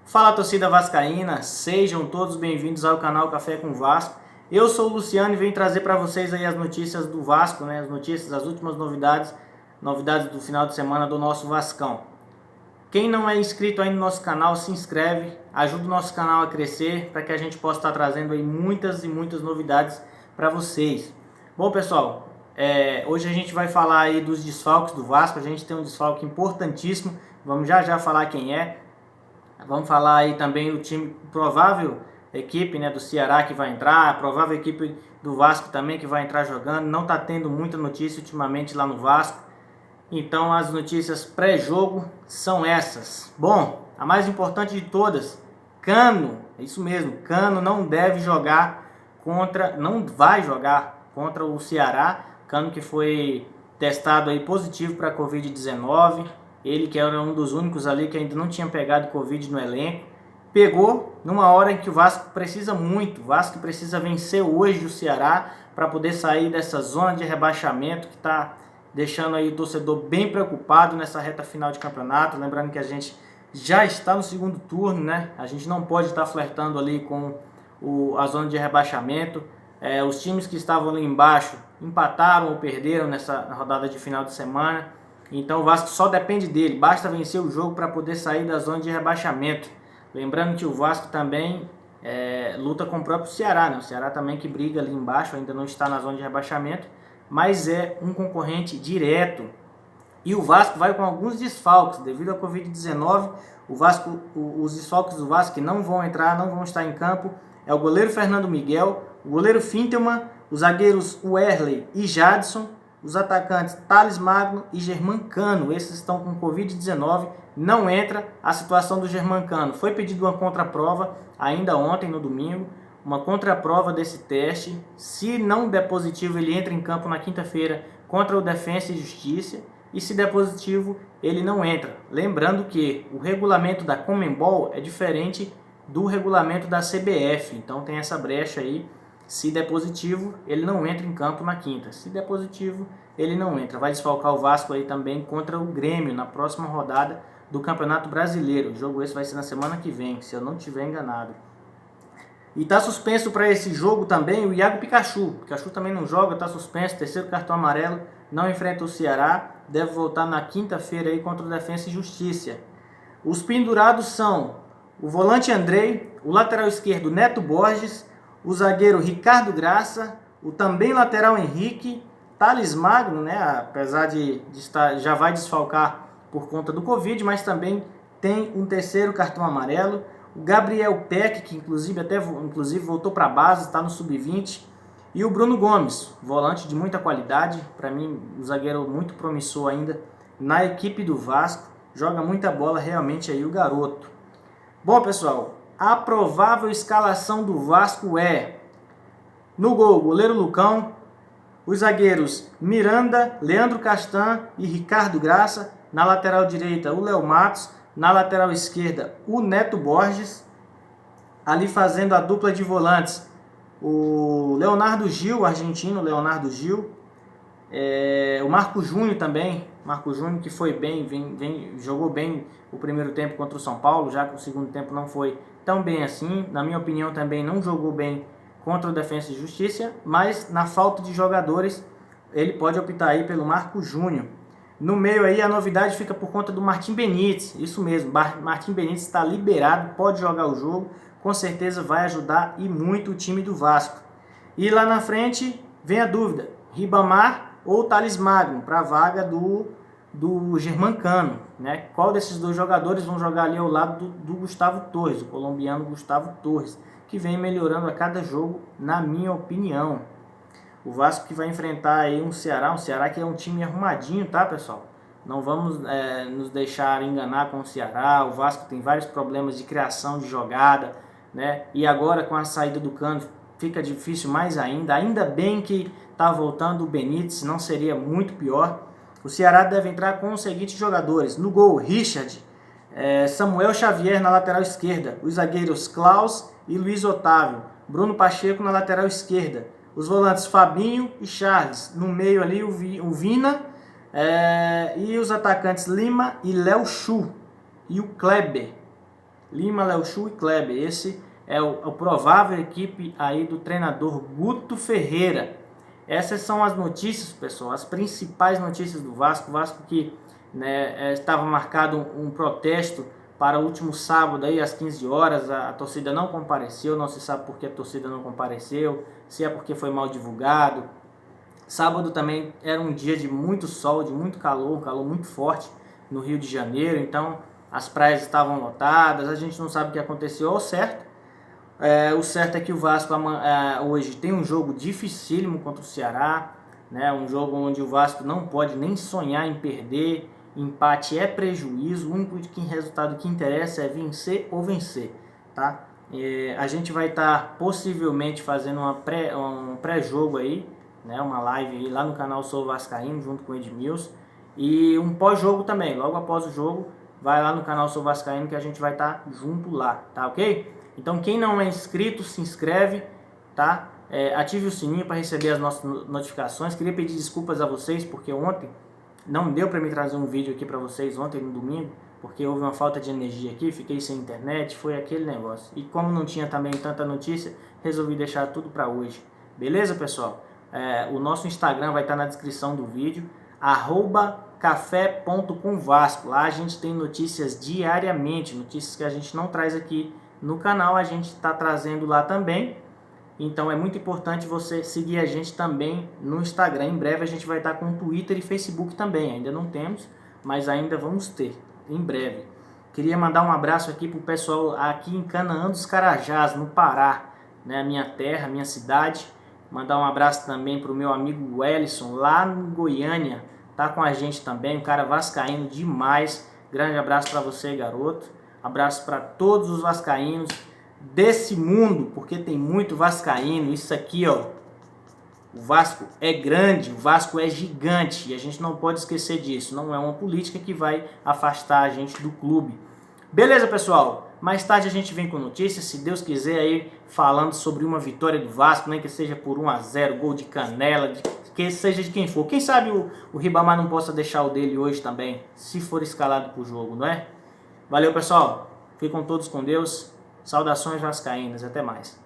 Fala, torcida vascaína, sejam todos bem-vindos ao canal Café com Vasco. Eu sou o Luciano e venho trazer para vocês aí as notícias do Vasco, né? As notícias, as últimas novidades do final de semana do nosso Vascão. Quem não é inscrito aí no nosso canal, se inscreve, ajuda o nosso canal a crescer para que a gente possa estar trazendo aí muitas novidades para vocês. Bom, pessoal, hoje a gente vai falar aí dos desfalques do Vasco. A gente tem um desfalque importantíssimo, vamos já falar quem é. Vamos falar aí também do time, provável equipe, né, do Ceará que vai entrar, a provável equipe do Vasco também que vai entrar jogando. Não está tendo muita notícia ultimamente lá no Vasco, então as notícias pré-jogo são essas. Bom, a mais importante de todas, Cano, é isso mesmo, Cano não vai jogar contra o Ceará. Cano que foi testado aí positivo para a Covid-19. Ele que era um dos únicos ali que ainda não tinha pegado Covid no elenco, pegou numa hora em que o Vasco precisa muito. O Vasco precisa vencer hoje o Ceará para poder sair dessa zona de rebaixamento que está deixando aí o torcedor bem preocupado nessa reta final de campeonato. Lembrando que a gente já está no segundo turno, né? A gente não pode estar flertando ali com a zona de rebaixamento. Os times que estavam ali embaixo empataram ou perderam nessa rodada de final de semana. Então o Vasco só depende dele, basta vencer o jogo para poder sair da zona de rebaixamento. Lembrando que o Vasco também luta com o próprio Ceará, né? O Ceará também que briga ali embaixo, ainda não está na zona de rebaixamento, mas é um concorrente direto. E o Vasco vai com alguns desfalques devido à Covid-19. Os desfalques do Vasco que não vão entrar, não vão estar em campo, é o goleiro Fernando Miguel, o goleiro Fintelman, os zagueiros Werley e Jadson, os atacantes Thales Magno e Germancano. Esses estão com Covid-19, não entra. A situação do Germancano, foi pedido uma contraprova ainda ontem, no domingo, uma contraprova desse teste. Se não der positivo, ele entra em campo na quinta-feira contra o Defensa e Justiça, e se der positivo, ele não entra. Lembrando que o regulamento da Conmebol é diferente do regulamento da CBF, então tem essa brecha aí. Se der positivo, ele não entra em campo na quinta. Se der positivo, ele não entra. Vai desfalcar o Vasco aí também contra o Grêmio na próxima rodada do Campeonato Brasileiro. O jogo esse vai ser na semana que vem, se eu não estiver enganado. E está suspenso para esse jogo também o Iago Pikachu. O Pikachu também não joga, está suspenso, terceiro cartão amarelo, não enfrenta o Ceará. Deve voltar na quinta-feira aí contra o Defensa e Justiça. Os pendurados são o volante Andrei, o lateral esquerdo Neto Borges, o zagueiro Ricardo Graça, o também lateral Henrique, Thales Magno, né, apesar de estar, já vai desfalcar por conta do Covid, mas também tem um terceiro cartão amarelo, o Gabriel Peck, que inclusive voltou para a base, está no sub-20, e o Bruno Gomes, volante de muita qualidade, para mim um zagueiro muito promissor ainda na equipe do Vasco, joga muita bola realmente aí o garoto. Bom, pessoal, a provável escalação do Vasco é: no gol, goleiro Lucão, os zagueiros Miranda, Leandro Castan e Ricardo Graça, na lateral direita o Léo Matos, na lateral esquerda o Neto Borges, ali fazendo a dupla de volantes o Leonardo Gil, o argentino Leonardo Gil, o Marco Júnior também, Marco Júnior que foi bem, jogou bem o primeiro tempo contra o São Paulo, já que o segundo tempo não foi tão bem assim. Na minha opinião também não jogou bem contra o Defensa e Justiça, mas na falta de jogadores ele pode optar aí pelo Marco Júnior. No meio aí a novidade fica por conta do Martim Benítez, isso mesmo, Martim Benítez está liberado, pode jogar o jogo, com certeza vai ajudar e muito o time do Vasco. E lá na frente vem a dúvida, Ribamar ou Thales Magno para a vaga do Germancano, né? Qual desses dois jogadores vão jogar ali ao lado do Gustavo Torres, o colombiano Gustavo Torres, que vem melhorando a cada jogo, na minha opinião. O Vasco que vai enfrentar aí um Ceará que é um time arrumadinho, tá, pessoal? Não vamos nos deixar enganar com o Ceará. O Vasco tem vários problemas de criação de jogada, né? E agora com a saída do Cano fica difícil mais ainda. Ainda bem que está voltando o Benítez, não seria muito pior. O Ceará deve entrar com os seguintes jogadores: no gol, Richard, Samuel Xavier na lateral esquerda, os zagueiros Klaus e Luiz Otávio, Bruno Pacheco na lateral esquerda, os volantes Fabinho e Charles, no meio ali o Vina, e os atacantes Lima e Léo Chu, e o Kleber. Lima, Léo Chu e Kleber. Esse é o provável equipe aí do treinador Guto Ferreira. Essas são as notícias, pessoal, as principais notícias do Vasco. O Vasco que, né, estava marcado um protesto para o último sábado aí às 15 horas, a torcida não compareceu, não se sabe por que a torcida não compareceu, se é porque foi mal divulgado. Sábado também era um dia de muito sol, de muito calor, um calor muito forte no Rio de Janeiro, então as praias estavam lotadas, a gente não sabe o que aconteceu ao certo. O certo é que o Vasco hoje tem um jogo dificílimo contra o Ceará, né? Um jogo onde o Vasco não pode nem sonhar em perder, empate é prejuízo, o único resultado que interessa é vencer ou vencer, tá? A gente vai estar possivelmente fazendo um pré-jogo aí, né? Uma live aí lá no canal Sou Vascaíno junto com o Edmilson, e um pós-jogo também, logo após o jogo, vai lá no canal Sou Vascaíno que a gente vai estar junto lá, tá ok? Então quem não é inscrito, se inscreve, tá? Ative o sininho para receber as nossas notificações. Queria pedir desculpas a vocês porque ontem não deu para me trazer um vídeo aqui para vocês ontem no domingo, porque houve uma falta de energia aqui, fiquei sem internet, foi aquele negócio. E como não tinha também tanta notícia, resolvi deixar tudo para hoje. Beleza, pessoal? O nosso Instagram vai estar na descrição do vídeo, @café.comvasco. Lá a gente tem notícias diariamente, notícias que a gente não traz aqui no canal, a gente está trazendo lá também. Então é muito importante você seguir a gente também no Instagram. Em breve a gente vai estar com Twitter e Facebook também. Ainda não temos, mas ainda vamos ter em breve. Queria mandar um abraço aqui para o pessoal aqui em Canaã dos Carajás, no Pará, né? Minha terra, minha cidade. Mandar um abraço também para o meu amigo Wellison, lá no Goiânia. Tá com a gente também, um cara vascaíno demais. Grande abraço para você, garoto. Abraço para todos os vascaínos desse mundo, porque tem muito vascaíno. Isso aqui, ó, o Vasco é grande, o Vasco é gigante e a gente não pode esquecer disso. Não é uma política que vai afastar a gente do clube. Beleza, pessoal? Mais tarde a gente vem com notícias, se Deus quiser, aí falando sobre uma vitória do Vasco, nem que seja por 1-0, gol de Canela, que seja de quem for. Quem sabe o Ribamar não possa deixar o dele hoje também, se for escalado pro jogo, não é? Valeu, pessoal. Fiquem todos com Deus. Saudações vascaínas. Até mais.